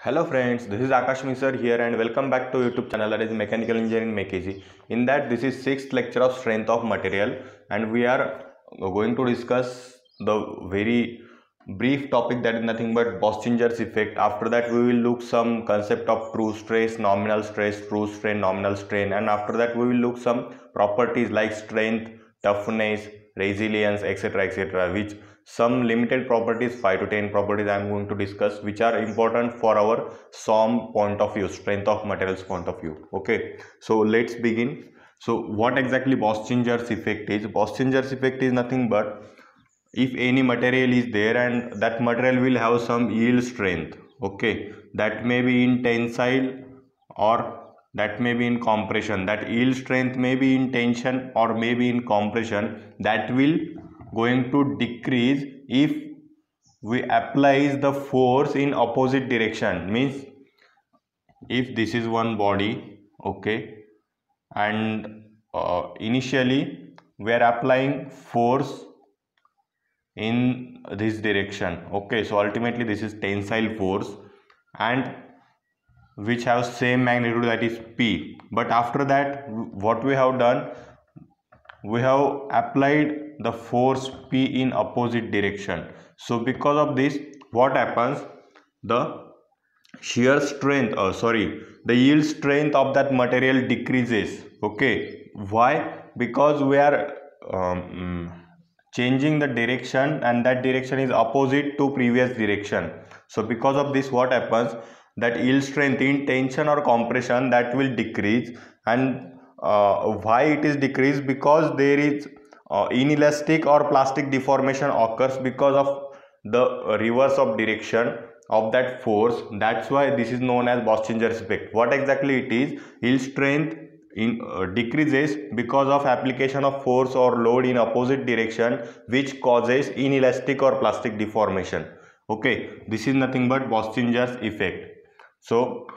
Hello friends, this is Akash Misar here and welcome back to YouTube channel that is Mechanical Engineering Make Easy. In that this is sixth lecture of strength of material and we are going to discuss the very brief topic that is nothing but Bossinger's effect. After that we will look some concept of true stress, true strain, nominal strain, and after that we will look some properties like strength, toughness, resilience, etc., which some limited properties, 5 to 10 properties I am going to discuss, which are important for our SOM point of view, strength of materials point of view. Okay, so let's begin. So what exactly Bossinger's effect is? Bossinger's effect is nothing but if any material is there and that material will have some yield strength, okay, that may be in tensile or that may be in compression. That yield strength may be in tension or may be in compression, that will going to decrease if we applies the force in opposite direction. Means if this is one body, okay, and initially we are applying force in this direction, okay, so ultimately this is tensile force and which have same magnitude, that is P. But after that what we have done, we have applied the force P in opposite direction. So because of this what happens, the shear strength the yield strength of that material decreases. Okay, why? Because we are changing the direction and that direction is opposite to previous direction. So because of this what happens, that yield strength in tension or compression that will decrease. And why it is decreased? Because there is inelastic or plastic deformation occurs because of the reverse of direction of that force. That's why this is known as Bossinger's effect. What exactly it is? Yield strength decreases because of application of force or load in opposite direction, which causes inelastic or plastic deformation. Okay, this is nothing but Bossinger's effect. So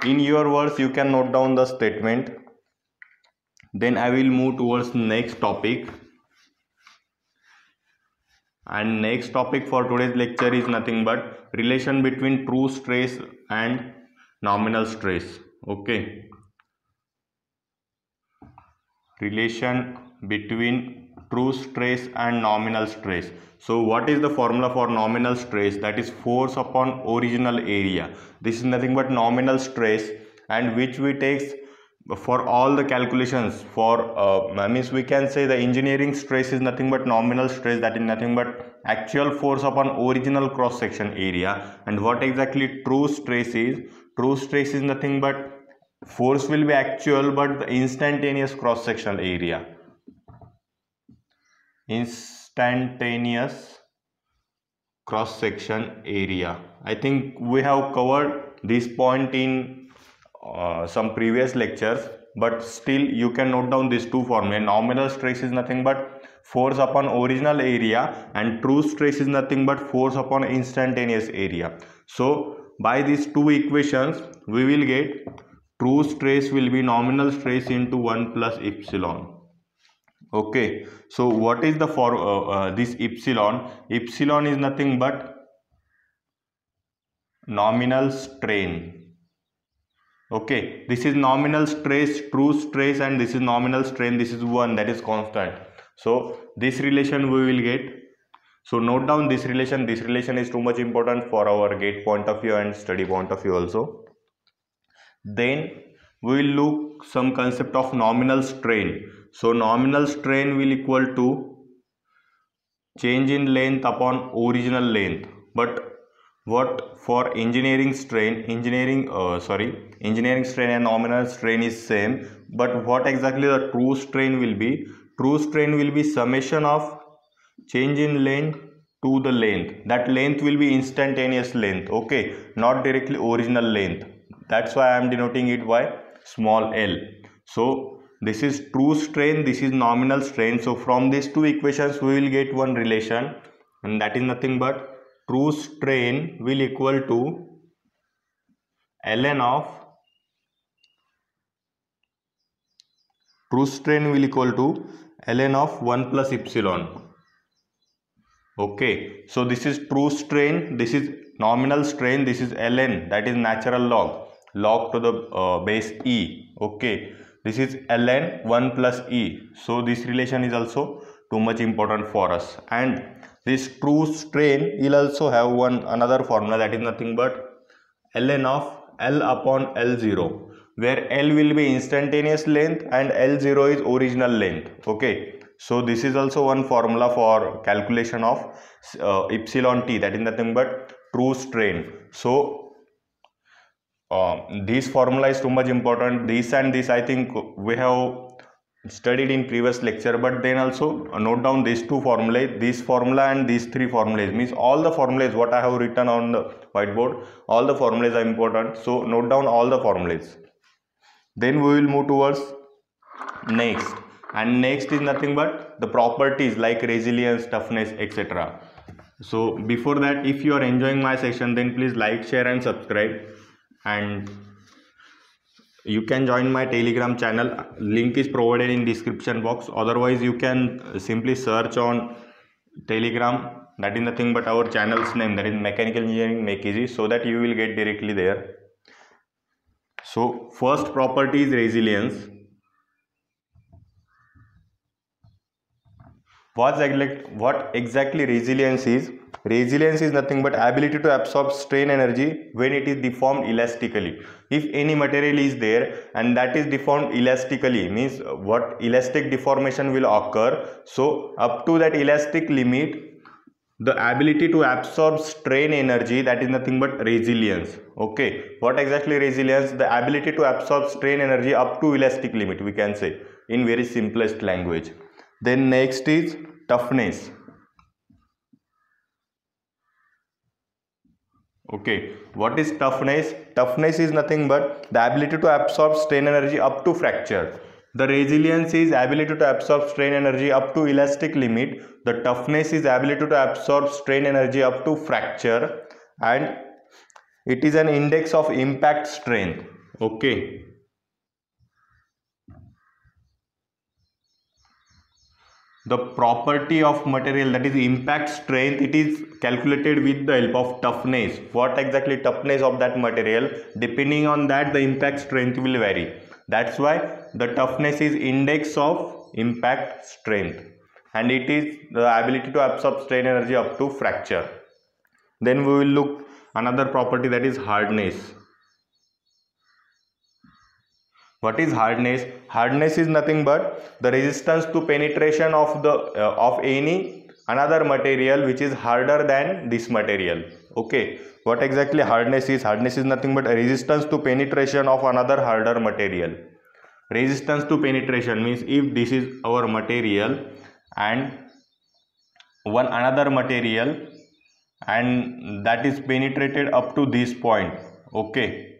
in your words you can note down the statement. Then I will move towards next topic. And next topic for today's lecture is nothing but relation between true stress and nominal stress. Okay, relation between true stress and nominal stress. So what is the formula for nominal stress? That is force upon original area. This is nothing but nominal stress, and which we take for all the calculations for means we can say the engineering stress is nothing but nominal stress, that is nothing but actual force upon original cross section area. And what exactly true stress is? True stress is nothing but force will be actual but the instantaneous cross sectional area. Instantaneous cross section area. I think we have covered this point in some previous lectures, but still you can note down these two formulas. Nominal stress is nothing but force upon original area and true stress is nothing but force upon instantaneous area. So by these two equations we will get true stress will be nominal stress into 1 plus epsilon. Okay, so what is the for this epsilon? Epsilon is nothing but nominal strain. Okay, this is nominal stress, true stress, and this is nominal strain. This is 1, that is constant. So this relation we will get. So note down this relation. This relation is too much important for our GATE point of view and study point of view also. Then we will look some concept of nominal strain. So nominal strain will equal to change in length upon original length. But what for engineering strain, engineering strain and nominal strain is same. But what exactly the true strain will be? True strain will be summation of change in length to the length. That length will be instantaneous length, okay, not directly original length. That's why I am denoting it by small l. So this is true strain, this is nominal strain. So from these two equations we will get one relation, and that is nothing but true strain will equal to ln of true strain will equal to ln of 1 plus epsilon. Okay, so this is true strain, this is nominal strain, this is ln, that is natural log to the base e. Okay, this is ln 1 plus e. So this relation is also too much important for us. And this true strain will also have another formula, that is nothing but ln of L upon L0, where L will be instantaneous length and L0 is original length. Okay, so this is also one formula for calculation of epsilon t, that is nothing but true strain. So this formula is too much important. This and this I think we have studied in previous lecture, but then also note down these two formulae, this formula and these three formulas, means all the formulas what I have written on the whiteboard, all the formulas are important, so note down all the formulas. Then we will move towards next, and next is nothing but the properties like resilience, toughness, etc. So before that, if you are enjoying my session, then please like, share and subscribe, and you can join my Telegram channel, link is provided in description box. Otherwise you can simply search on Telegram, that is nothing but our channel's name, that is Mechanical Engineering Make Easy, so that you will get directly there. So first property is resilience. What exactly resilience is? Resilience is nothing but ability to absorb strain energy when it is deformed elastically. If any material is there and that is deformed elastically, means what elastic deformation will occur. So up to that elastic limit, the ability to absorb strain energy, that is nothing but resilience. Okay, what exactly resilience? The ability to absorb strain energy up to elastic limit, we can say in very simplest language. Then next is toughness. Okay, what is toughness? Toughness is nothing but the ability to absorb strain energy up to fracture. The resilience is ability to absorb strain energy up to elastic limit. The toughness is ability to absorb strain energy up to fracture, and it is an index of impact strength. Okay. The property of material, that is impact strength, it is calculated with the help of toughness. What exactly toughness of that material, depending on that the impact strength will vary. That's why the toughness is index of impact strength, and it is the ability to absorb strain energy up to fracture. Then we will look another property, that is hardness. What is hardness? Hardness is nothing but the resistance to penetration of any another material which is harder than this material. Okay, what exactly hardness is? Hardness is nothing but a resistance to penetration of another harder material. Resistance to penetration means if this is our material and one another material, and that is penetrated up to this point. Okay,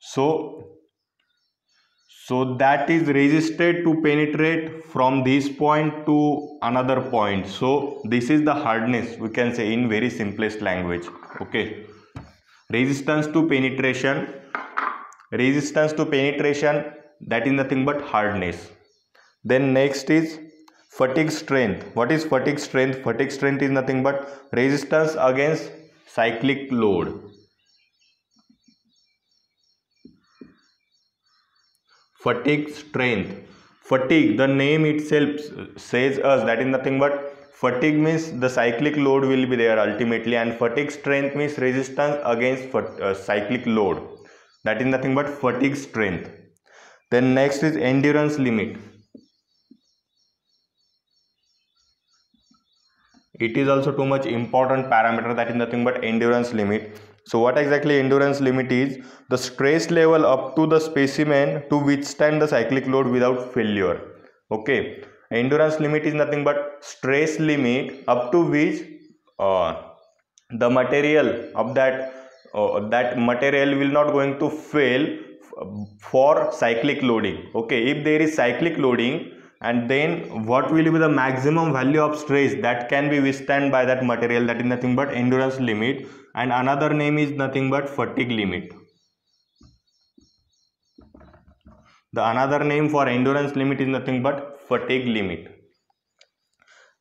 so that is resisted to penetrate from this point to another point. So this is the hardness, we can say in very simplest language. Okay, resistance to penetration, that is nothing but hardness. Then next is fatigue strength. What is fatigue strength? Fatigue strength is nothing but resistance against cyclic load. Fatigue strength. Fatigue, the name itself says us that is nothing but fatigue means the cyclic load will be there ultimately, and fatigue strength means resistance against cyclic load. That is nothing but fatigue strength. Then next is endurance limit. It is also too much important parameter, that is nothing but endurance limit. So what exactly endurance limit is? The stress level up to the specimen to withstand the cyclic load without failure. Okay, endurance limit is nothing but stress limit up to which the material of that material will not going to fail for cyclic loading. Okay, if there is cyclic loading, and then what will be the maximum value of stress that can be withstand by that material, that is nothing but endurance limit, and another name is nothing but fatigue limit. The another name for endurance limit is nothing but fatigue limit.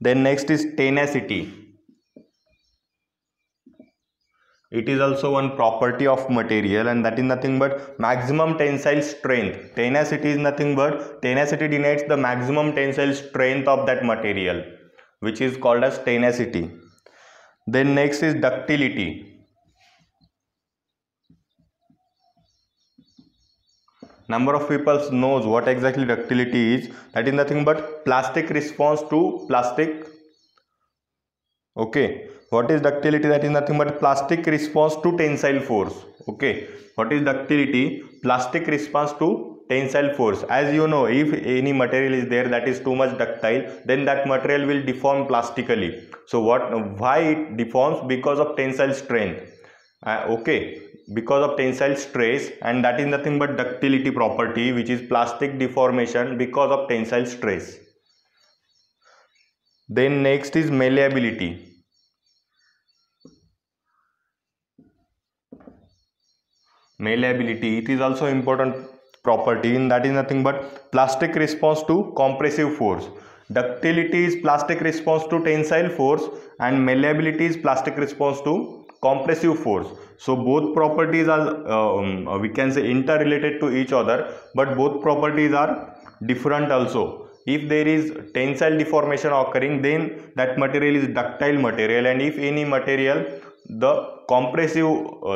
Then next is tenacity. It is also one property of material, and that is nothing but maximum tensile strength. Tenacity is nothing but, tenacity denotes the maximum tensile strength of that material, which is called as tenacity. Then next is ductility. Number of people knows what exactly ductility is. That is nothing but plastic response to plastic. Okay, what is ductility? That is nothing but plastic response to tensile force. Okay, what is ductility? Plastic response to tensile force. As you know, if any material is there that is too much ductile, then that material will deform plastically. So why it deforms? Because of tensile strength. Okay, because of tensile stress, and that is nothing but ductility property, which is plastic deformation because of tensile stress. Then next is malleability. Malleability, it is also important property, and that is nothing but plastic response to compressive force. Ductility is plastic response to tensile force, and malleability is plastic response to compressive force. So both properties are we can say interrelated to each other, but both properties are different also. If there is tensile deformation occurring, then that material is ductile material, and if any material the compressive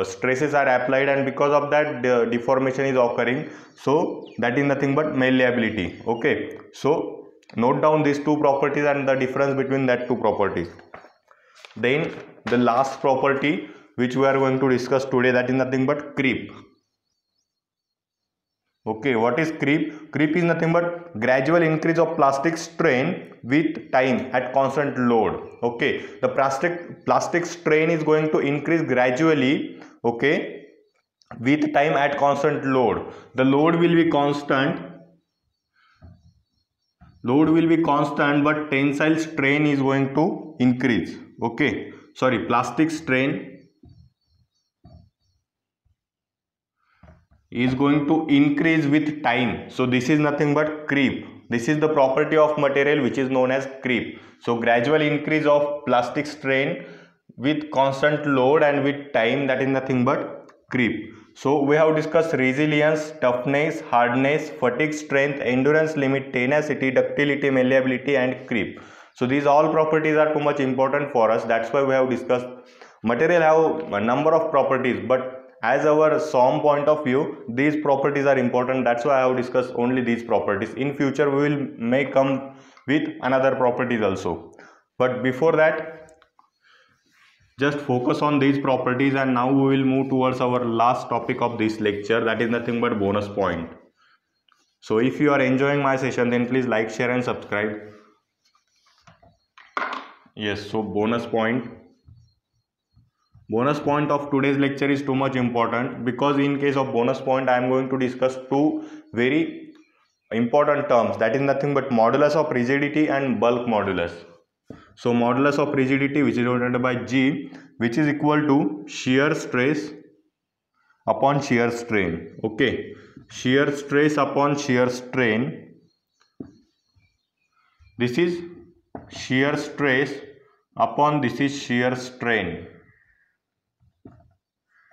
stresses are applied, and because of that the deformation is occurring, so that is nothing but malleability. Okay, so note down these two properties and the difference between that two properties. Then the last property which we are going to discuss today, that is nothing but creep. Okay, what is creep? Creep is nothing but gradual increase of plastic strain with time at constant load. Okay, the plastic strain is going to increase gradually, okay, with time at constant load. The load will be constant. Load will be constant, but tensile strain is going to increase. Okay, sorry, plastic strain is going to increase with time. So this is nothing but creep. This is the property of material which is known as creep. So gradual increase of plastic strain with constant load and with time, that is nothing but creep. So we have discussed resilience, toughness, hardness, fatigue strength, endurance limit, tenacity, ductility, malleability, and creep. So these all properties are too much important for us. That's why we have discussed. Material have a number of properties, but as our SOM point of view, these properties are important. That's why I have discussed only these properties. In future we will may come with another properties also, but before that just focus on these properties. And now we will move towards our last topic of this lecture, that is nothing but bonus point. So if you are enjoying my session, then please like, share and subscribe. Yes, so bonus point of today's lecture is too much important, because in case of bonus point I am going to discuss two very important terms, that is nothing but modulus of rigidity and bulk modulus. So modulus of rigidity, which is denoted by G, which is equal to shear stress upon shear strain. Okay, shear stress upon shear strain, this is shear stress upon this is shear strain.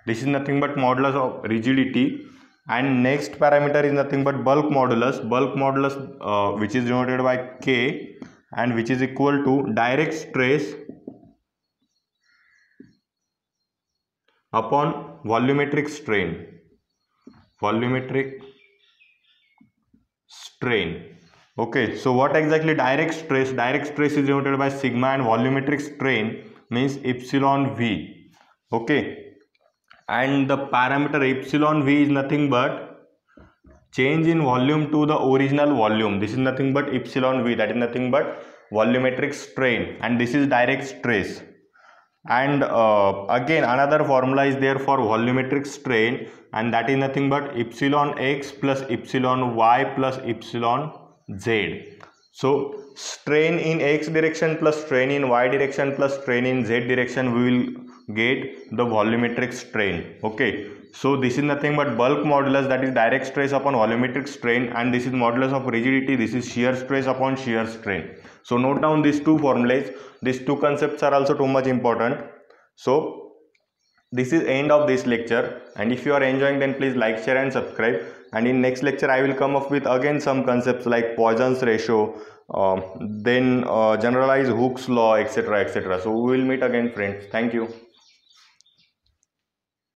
This is nothing but modulus of rigidity. And next parameter is nothing but bulk modulus. Bulk modulus which is denoted by K, and which is equal to direct stress upon volumetric strain. Volumetric strain. Okay, so what exactly direct stress? Direct stress is denoted by sigma, and volumetric strain means epsilon V. Okay, and the parameter epsilon V is nothing but change in volume to the original volume. This is nothing but epsilon V, that is nothing but volumetric strain, and this is direct stress. And again another formula is there for volumetric strain, and that is nothing but epsilon x plus epsilon y plus epsilon z. So strain in x direction plus strain in y direction plus strain in z direction, we will get the volumetric strain. Okay, so this is nothing but bulk modulus, that is direct stress upon volumetric strain, and this is modulus of rigidity, this is shear stress upon shear strain. So note down these two formulas. These two concepts are also too much important. So this is end of this lecture, and if you are enjoying, then please like, share and subscribe. And in next lecture I will come up with again some concepts like Poisson's ratio, then generalized Hooke's law, etc., etc. So we will meet again, friends. Thank you.